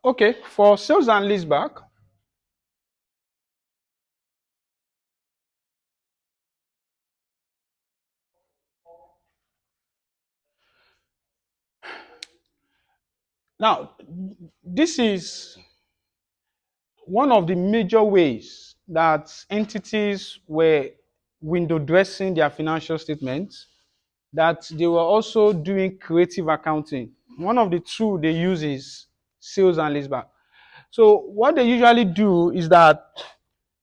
Okay, for sales and leaseback, now this is one of the major ways that entities were window dressing their financial statements, that they were also doing creative accounting. One of the tools they use is sales and leaseback. So what they usually do is that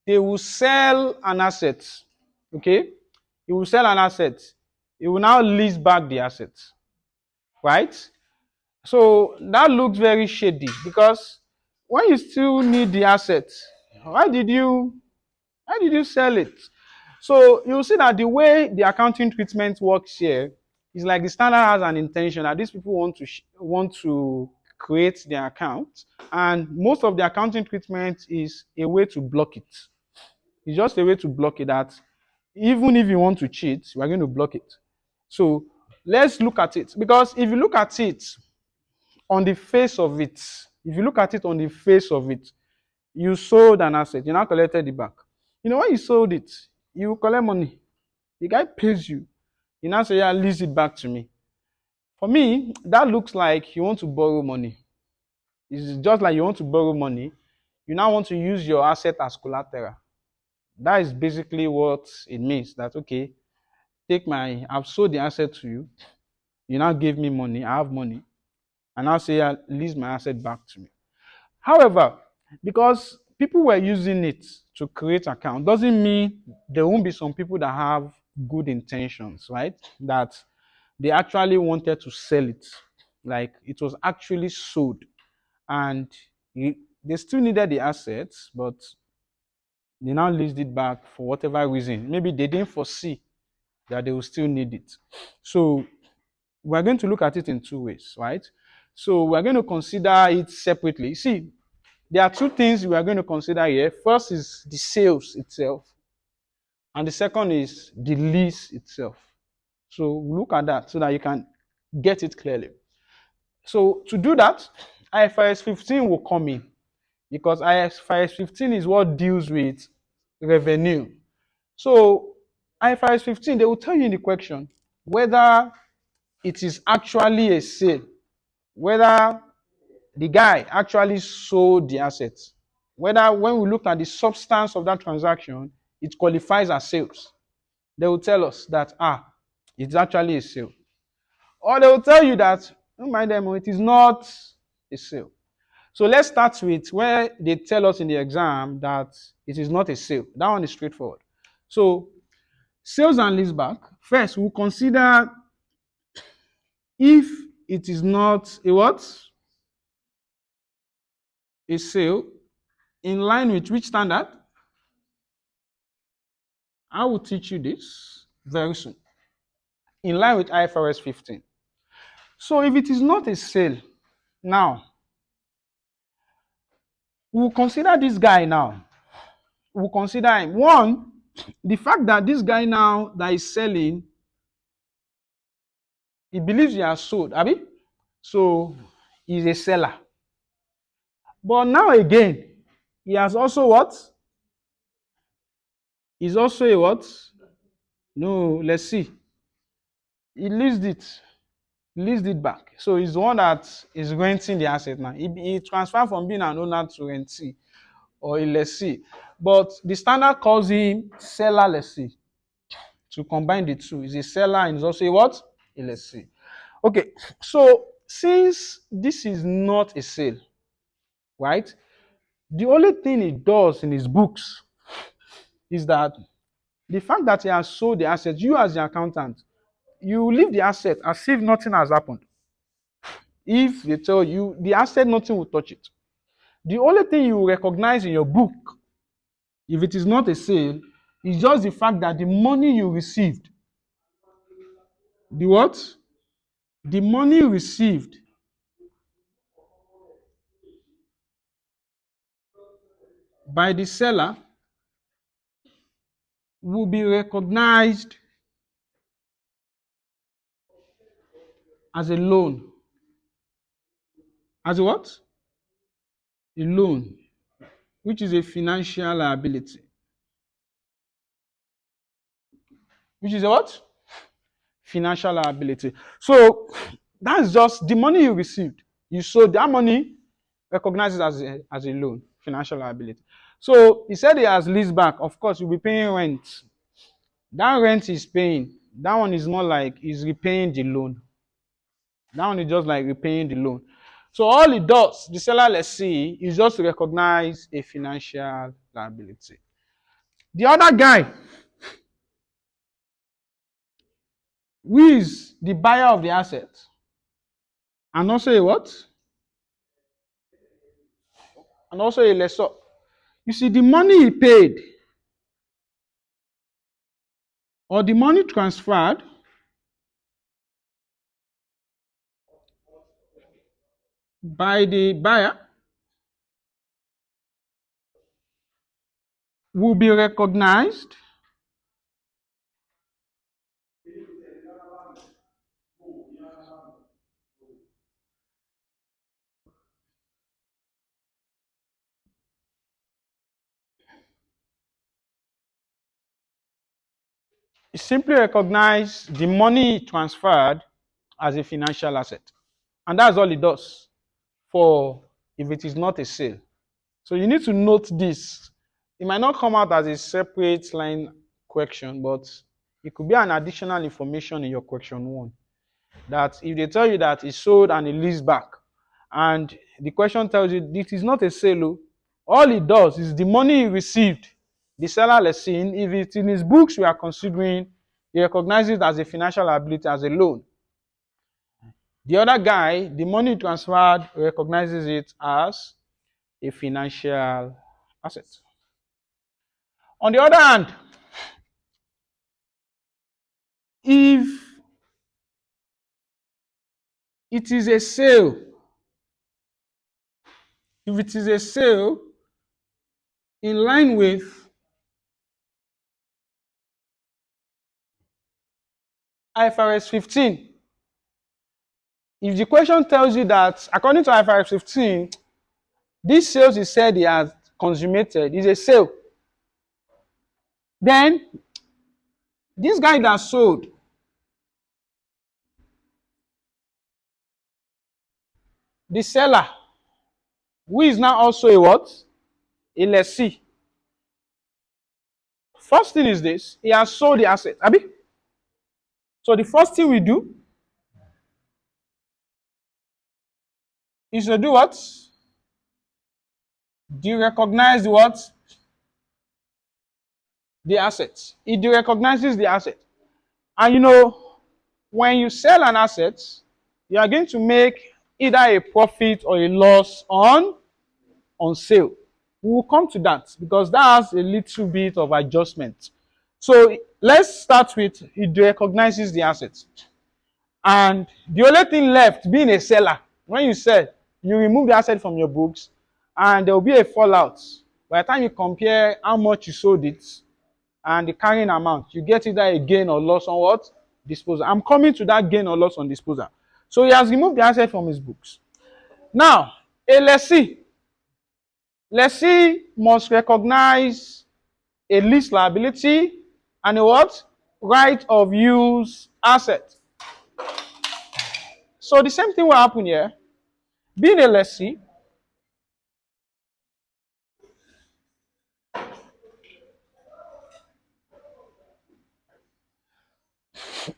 they will sell an asset. Okay, he will sell an asset. He will now lease back the asset, right? So that looks very shady because when you still need the asset, why did you why did you sell it? So you'll see that the way the accounting treatment works here is like the standard has an intention that these people want to create their account, and most of the accounting treatment is a way to block it. It's just a way to block it, that even if you want to cheat, we are going to block it. So let's look at it, because if you look at it on the face of it, if you look at it on the face of it, you sold an asset, you now collected it back. You know, when you sold it, you collect money. The guy pays you. You now say, yeah, lease it back to me. For me, that looks like you want to borrow money. It's just like you want to borrow money. You now want to use your asset as collateral. That is basically what it means. That, okay, I've sold the asset to you. You now give me money. I have money. And I'll say, yeah, lease my asset back to me. However, because people were using it to create account, doesn't mean there won't be some people that have good intentions, right? That they actually wanted to sell it. Like it was actually sold. And they still needed the assets, but they now leased it back for whatever reason. Maybe they didn't foresee that they will still need it. So we're going to look at it in two ways, right? So we're going to consider it separately. See, there are two things we are going to consider here. First is the sales itself, and the second is the lease itself. So look at that so that you can get it clearly. So to do that, IFRS 15 will come in, because IFRS 15 is what deals with revenue. So IFRS 15, they will tell you in the question whether it is actually a sale, whether the guy actually sold the assets, whether when we look at the substance of that transaction, it qualifies as sales. They will tell us that, it's actually a sale. Or they will tell you that, don't mind them, it is not a sale. So let's start with where they tell us in the exam that it is not a sale. That one is straightforward. So sales and leaseback, first we'll consider if it is not a what? A sale, in line with which standard? I will teach you this very soon. In line with IFRS 15. So if it is not a sale, now, we'll consider this guy now. We'll consider him. One, the fact that this guy now that is selling, he believes he has sold, Abi? So he's a seller. But now again, he has also what? He's also a what? No, let's see. He leased it back. So he's the one that is renting the asset now. He transferred from being an owner to rentee or a lessee. But the standard calls him seller lessee. To combine the two, is a seller and is also a what? A lessee. Okay, so since this is not a sale, right? The only thing he does in his books is that the fact that he has sold the asset, you as the accountant, you leave the asset as if nothing has happened. If they tell you the asset, nothing will touch it. The only thing you recognize in your book, if it is not a sale, is just the fact that the money you received, the what? The money received by the seller will be recognized as a loan. As a what? a loan, which is a financial liability. Which is a what? Financial liability. So that's just the money you received. You sold that money, recognizes as a loan, financial liability. So he said he has lease back. Of course, you'll be paying rent. That rent is paying. That one is more like he's repaying the loan. That one is just like repaying the loan. So all it does, the seller, let's see, is just to recognize a financial liability. The other guy, who is the buyer of the asset, and also a what? And also a lessor. You see, the money he paid or the money transferred by the buyer will be recognized simply recognize the money transferred as a financial asset. And that's all it does for if it is not a sale. So you need to note this. It might not come out as a separate line question, but it could be an additional information in your question one. That if they tell you that it's sold and it leased back, and the question tells you it is not a sale, all it does is the money he received, the seller has seen, if it's in his books we are considering, he recognizes it as a financial liability, as a loan. The other guy, the money transferred, recognizes it as a financial asset. On the other hand, if it is a sale, if it is a sale in line with Ifrs 15, if the question tells you that according to Ifrs 15, this sales is said he has consummated, is a sale, then this guy that sold, the seller, who is now also a what? A lessee. First thing is this, he has sold the asset. Abi? So the first thing we do is to do what? De-recognize what? The asset. It de-recognizes the asset. And you know, when you sell an asset, you are going to make either a profit or a loss on sale. We will come to that because that has a little bit of adjustment. So let's start with it recognizes the assets. And the only thing left, being a seller, when you sell, you remove the asset from your books and there will be a fallout. By the time you compare how much you sold it and the carrying amount, you get either a gain or loss on what? Disposal. I'm coming to that gain or loss on disposal. So he has removed the asset from his books. Now, a lessee must recognize a lease liability and a what? Right of use asset. So the same thing will happen here. Being a lessee,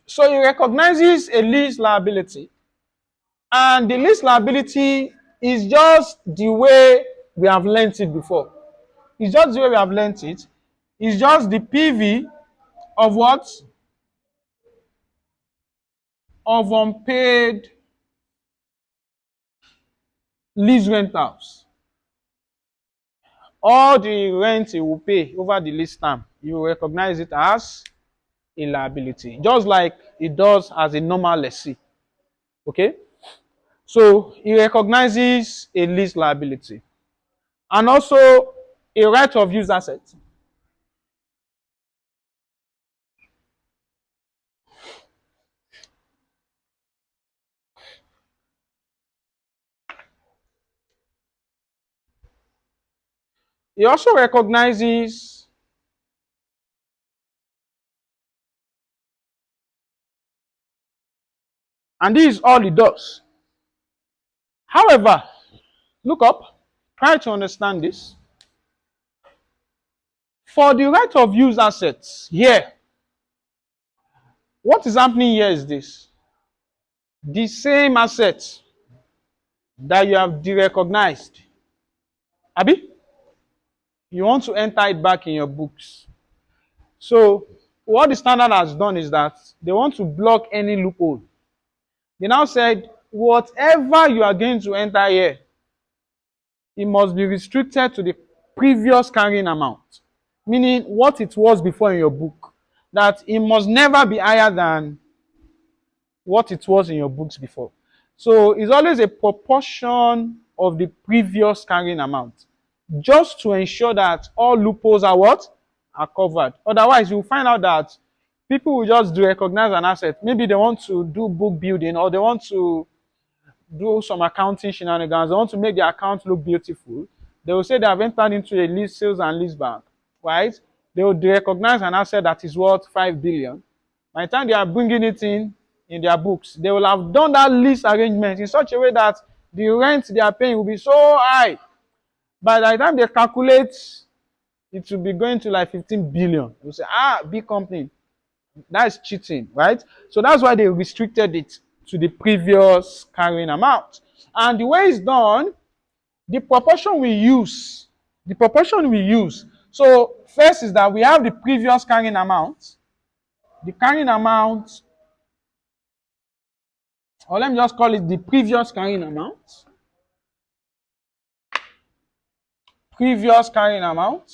so he recognizes a lease liability. And the lease liability is just the way we have learnt it before. It's just the way we have learnt it. It's just the PV of what? Of unpaid lease rentals. All the rent he will pay over the lease term, you will recognize it as a liability, just like it does as a normal lessee. Okay? So he recognizes a lease liability and also a right of use asset. It also recognizes and this is all it does. However, look up, try to understand this. For the right of use assets here, what is happening here is this. The same asset that you have derecognized, Abi, you want to enter it back in your books. So what the standard has done is that they want to block any loophole. They now said, whatever you are going to enter here, it must be restricted to the previous carrying amount, meaning what it was before in your book. That it must never be higher than what it was in your books before. So it's always a proportion of the previous carrying amount, just to ensure that all loopholes are what? Are covered. Otherwise, you'll find out that people will just recognize an asset. Maybe they want to do book building or they want to do some accounting shenanigans. They want to make their account look beautiful. They will say they have entered into a lease sales and lease bank, right? They will recognize an asset that is worth 5 billion. By the time they are bringing it in their books, they will have done that lease arrangement in such a way that the rent they are paying will be so high. By the time they calculate, it will be going to like 15 billion. They will say, big company. That's cheating, right? So that's why they restricted it to the previous carrying amount. And the way it's done, the proportion we use. So first is that we have the previous carrying amount. The carrying amount, or let me just call it the previous carrying amount. Previous carrying amount.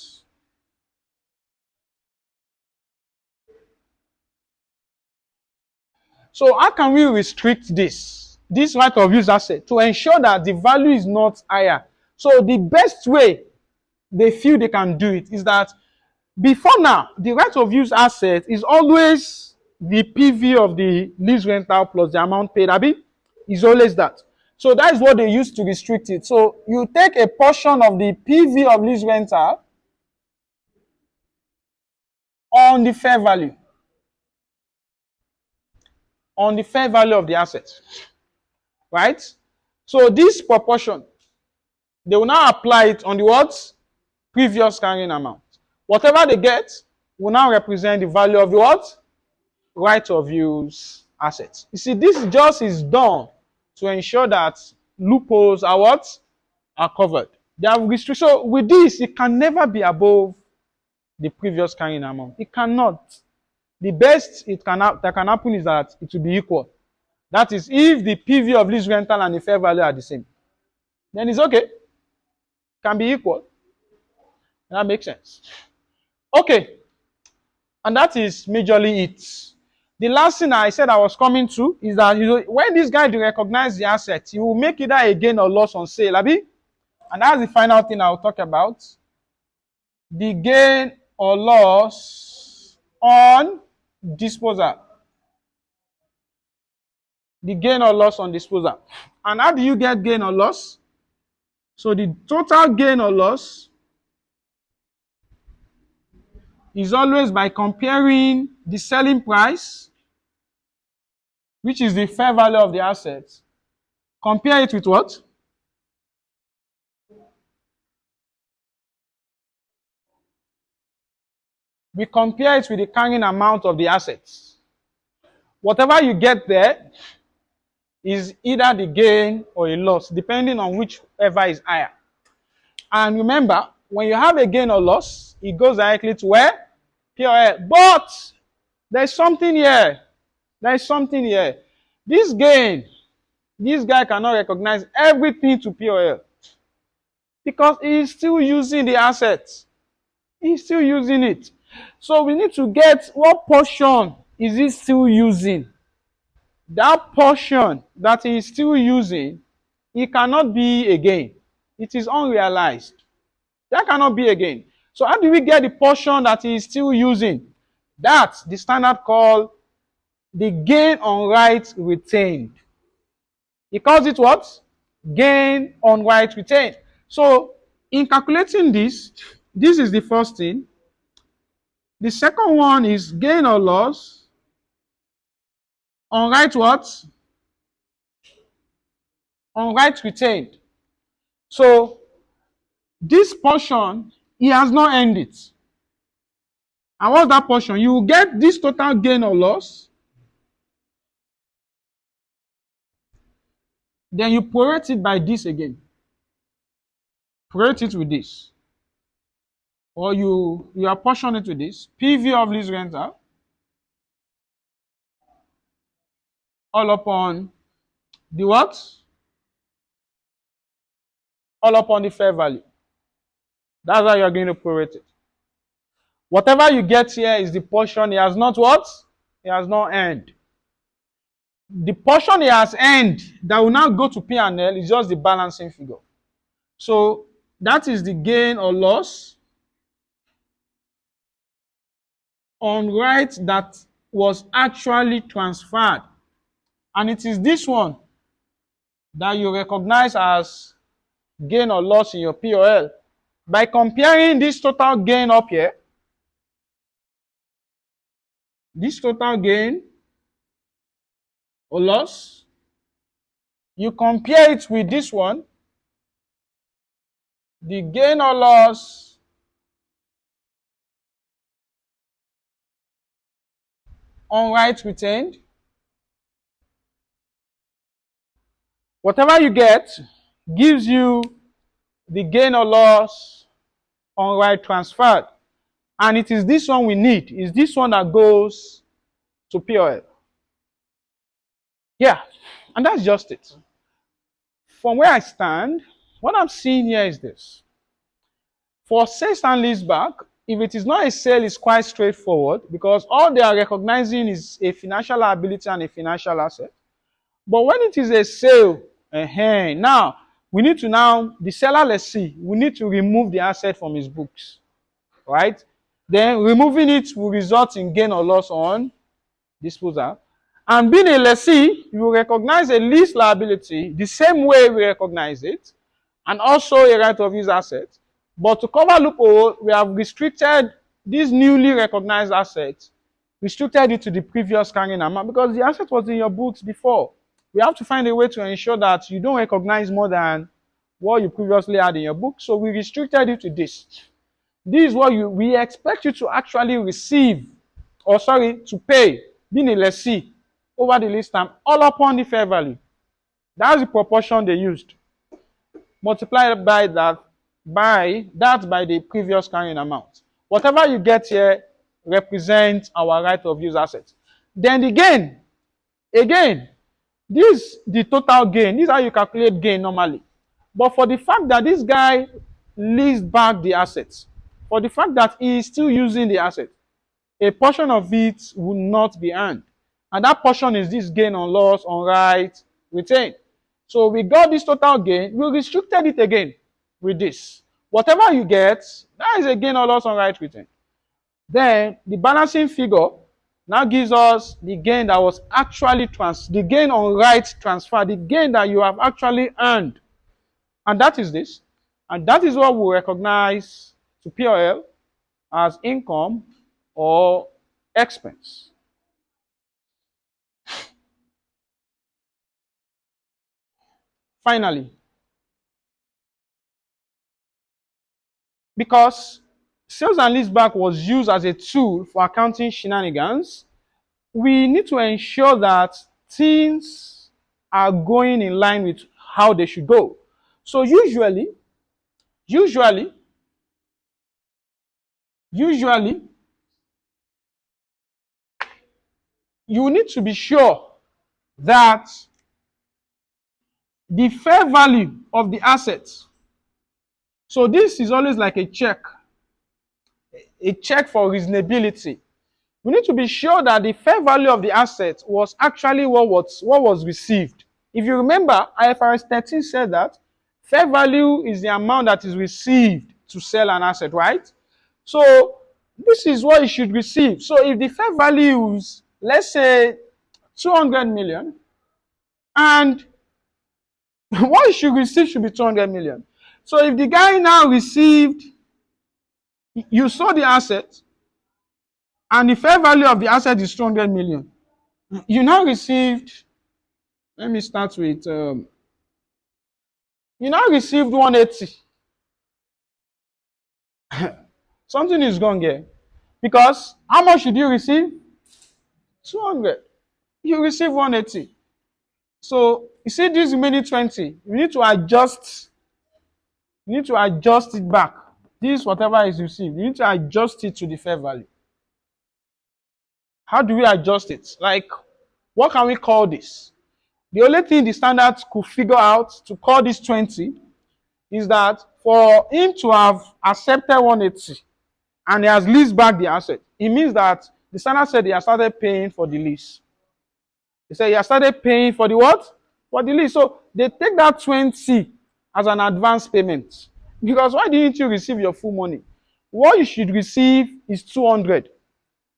So how can we restrict this right of use asset to ensure that the value is not higher? So the best way they feel they can do it is that before now, the right of use asset is always the PV of the lease rental plus the amount paid. Abi, is always that. So that is what they use to restrict it. So you take a portion of the PV of lease rental on the fair value. On the fair value of the asset. Right? So this proportion, they will now apply it on the what? Previous carrying amount. Whatever they get will now represent the value of the what? Right of use assets. You see, this just is done to ensure that loopholes are what? Are covered. They have restrictions. So with this, it can never be above the previous carrying amount. It cannot. The best that can happen is that it will be equal. That is, if the PV of lease rental and the fair value are the same, then it's okay. Can be equal. That makes sense. Okay. And that is majorly it. The last thing I said I was coming to is that when this guy recognize the asset, he will make either a gain or loss on sale, Abi? And that's the final thing I'll talk about. The gain or loss on disposal. The gain or loss on disposal. And how do you get gain or loss? So the total gain or loss is always by comparing the selling price, which is the fair value of the asset. Compare it with what? We compare it with the carrying amount of the assets. Whatever you get there is either the gain or a loss, depending on whichever is higher. And remember, when you have a gain or loss, it goes directly to where? POL. But there's something here. This gain, this guy cannot recognize everything to POL because he is still using the assets. He's still using it. So we need to get what portion is he still using. That portion that he is still using, it cannot be a gain. It is unrealized. That cannot be a gain. So how do we get the portion that he is still using? That's the standard called the gain on right retained. He calls it what? Gain on right retained. So In calculating this, this is the first thing. The second one is gain or loss on right what? On right retained. So this portion, he has not earned it. And what's that portion? You will get this total gain or loss. Then you prorate it by this again. Prorate it with this. Or you apportion it with this. PV of lease rental all upon the what? All upon the fair value. That's how you're going to prorate it. Whatever you get here is the portion he has not what? He has not earned. The portion he has earned that will now go to P&L is just the balancing figure. So that is the gain or loss on right that was actually transferred. And it is this one that you recognize as gain or loss in your P&L. By comparing this total gain up here, this total gain or loss, you compare it with this one, the gain or loss on right retained. Whatever you get gives you the gain or loss on right transferred. And it is this one we need. It's this one that goes to POL. Yeah, and that's just it. From where I stand, what I'm seeing here is this. For sales and leaseback, if it is not a sale, it's quite straightforward because all they are recognizing is a financial liability and a financial asset. But when it is a sale, now we need to the seller, let's see, we need to remove the asset from his books, right? Then removing it will result in gain or loss on disposal. And being a lessee, you will recognize a lease liability the same way we recognize it, and also a right of use asset. But to cover loophole, we have restricted this newly recognized asset, restricted it to the previous carrying amount because the asset was in your books before. We have to find a way to ensure that you don't recognize more than what you previously had in your book. So we restricted it to this. This is what we expect you to actually receive, or sorry, to pay, being a lessee over the lease term, all upon the fair value. That's the proportion they used. Multiplied by the previous carrying amount. Whatever you get here represents our right of use assets. Then the gain, again, this the total gain. This is how you calculate gain normally. But for the fact that this guy leased back the assets, for the fact that he is still using the asset, a portion of it will not be earned. And that portion is this gain on loss on right retained. So we got this total gain, we restricted it again with this. Whatever you get, that is a gain or loss on right retained. Then the balancing figure now gives us the gain that was actually the gain on right transfer, the gain that you have actually earned. And that is this. And that is what we recognize to POL as income or expense. Finally, because sales and leaseback was used as a tool for accounting shenanigans, we need to ensure that things are going in line with how they should go. So usually, you need to be sure that the fair value of the assets. So this is always like a check for reasonability. We need to be sure that the fair value of the asset was actually what was received. If you remember, IFRS 13 said that fair value is the amount that is received to sell an asset, right? So this is what you should receive. So if the fair value is, let's say, 200 million, and what you should receive should be 200 million. So if the guy now received, you saw the asset, and the fair value of the asset is 200 million. You now received, let me start with, you now received 180. Something is wrong here. Because how much did you receive? 200. You receive 180. So you see this remaining 20, you need to adjust it back. This whatever is received, you need to adjust it to the fair value. How do we adjust it? Like, what can we call this? The only thing the standards could figure out to call this 20 is that for him to have accepted 180 and he has leased back the asset, it means that the standard said he has started paying for the lease. They said he has started paying for the what? For the lease. So they take that 20 as an advance payment. Because why didn't you receive your full money? What you should receive is 200.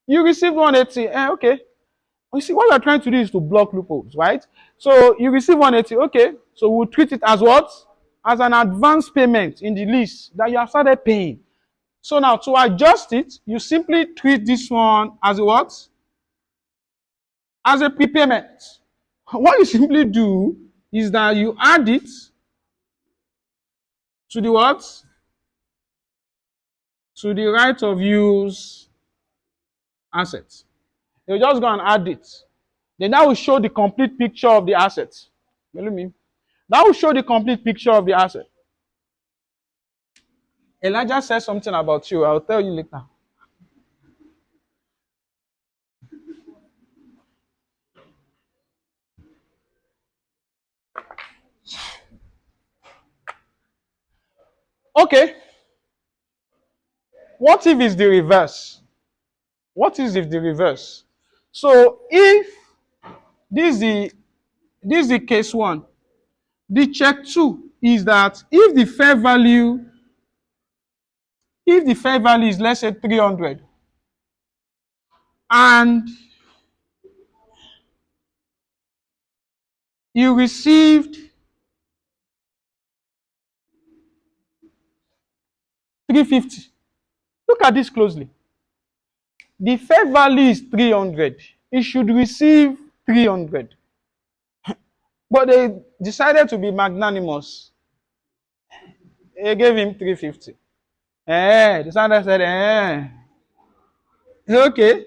You received 180. Okay. You see, what we're trying to do is to block loopholes, right? So you receive 180. Okay. So we'll treat it as what? As an advance payment in the lease that you have started paying. So now to adjust it, you simply treat this one as a what? As a prepayment. What you simply do is that you add it to the what? To the right of use asset. You just go and add it. Then that will show the complete picture of the asset. Believe me. That will show the complete picture of the asset. Elijah said something about you. I'll tell you later. Okay. What if it's the reverse? What is if the reverse? So if this is the case one, the check two is that if the fair value is, let's say, 300, and you received 350. Look at this closely. The fair value is 300. It should receive 300. But they decided to be magnanimous. They gave him 350. The standard said, okay.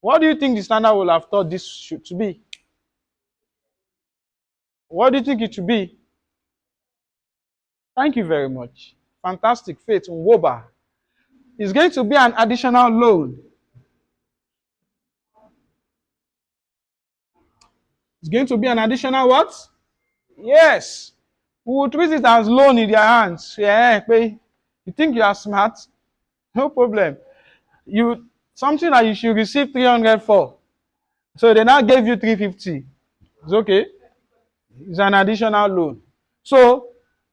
What do you think the standard will have thought this should to be? What do you think it should be? Thank you very much. Fantastic. Faith Woba. It's going to be an additional loan. It's going to be an additional what? Yes. We will treat it as loan in their hands. You think you are smart? No problem. Something that you should receive 300 for. So they now gave you 350. It's okay. It's an additional loan. So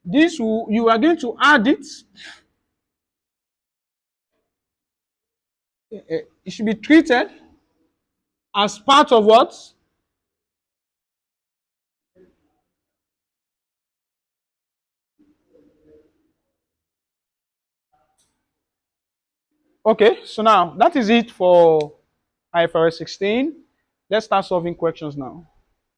you are going to add it. It should be treated as part of what? Okay, so now that is it for Ifrs 16. Let's start solving questions now.